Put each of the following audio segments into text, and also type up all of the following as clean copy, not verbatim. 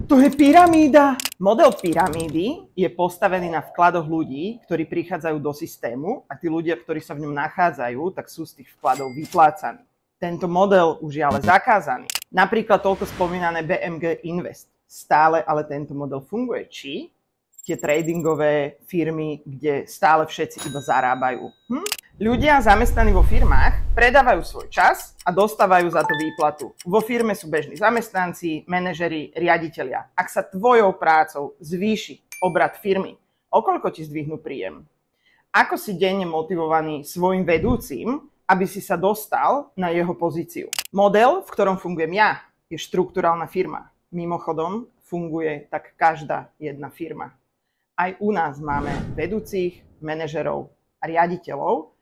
To je pyramída! Model pyramídy je postavený na vkladoch ľudí, ktorí prichádzajú do systému a tí ľudia, ktorí sa v ňom nachádzajú, tak sú z tých vkladov vyplácaní. Tento model už je ale zakázaný. Napríklad toľko spomínané BMG Invest. Stále ale tento model funguje. Či tie tradingové firmy, kde stále všetci iba zarábajú. Ľudia zamestnaní vo firmách predávajú svoj čas a dostávajú za to výplatu. Vo firme sú bežní zamestnanci, manažeri, riaditelia. Ak sa tvojou prácou zvýši obrat firmy, o koľko ti zdvihnú príjem? Ako si denne motivovaný svojim vedúcim, aby si sa dostal na jeho pozíciu? Model, v ktorom fungujem ja, je štrukturálna firma. Mimochodom, funguje tak každá jedna firma. Aj u nás máme vedúcich, manažerov a riaditeľov.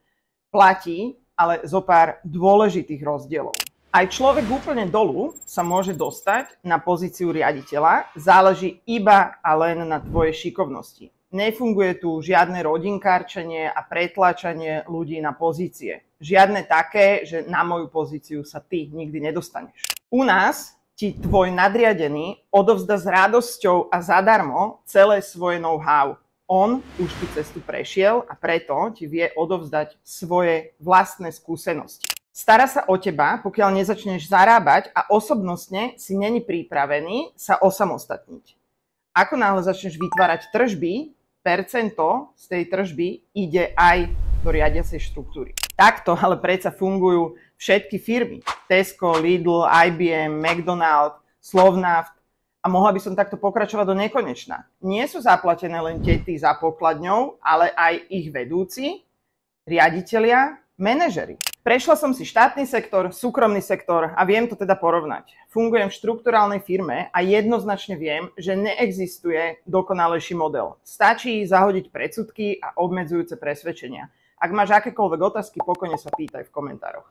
Platí ale zo pár dôležitých rozdielov. Aj človek úplne dolu sa môže dostať na pozíciu riaditeľa, záleží iba a len na tvojej šikovnosti. Nefunguje tu žiadne rodinkárčenie a pretláčanie ľudí na pozície. Žiadne také, že na moju pozíciu sa ty nikdy nedostaneš. U nás ti tvoj nadriadený odovzdá s radosťou a zadarmo celé svoje know-how. On už tú cestu prešiel a preto ti vie odovzdať svoje vlastné skúsenosti. Stará sa o teba, pokiaľ nezačneš zarábať a osobnostne si není pripravený sa osamostatniť. Ako náhle začneš vytvárať tržby, percento z tej tržby ide aj do riadiacej štruktúry. Takto ale predsa fungujú všetky firmy. Tesco, Lidl, IBM, McDonald's, Slovnaft. A mohla by som takto pokračovať do nekonečna. Nie sú zaplatené len tety za pokladňou, ale aj ich vedúci, riaditelia, manažeri. Prešla som si štátny sektor, súkromný sektor a viem to teda porovnať. Fungujem v štrukturálnej firme a jednoznačne viem, že neexistuje dokonalejší model. Stačí zahodiť predsudky a obmedzujúce presvedčenia. Ak máš akékoľvek otázky, pokojne sa pýtaj v komentároch.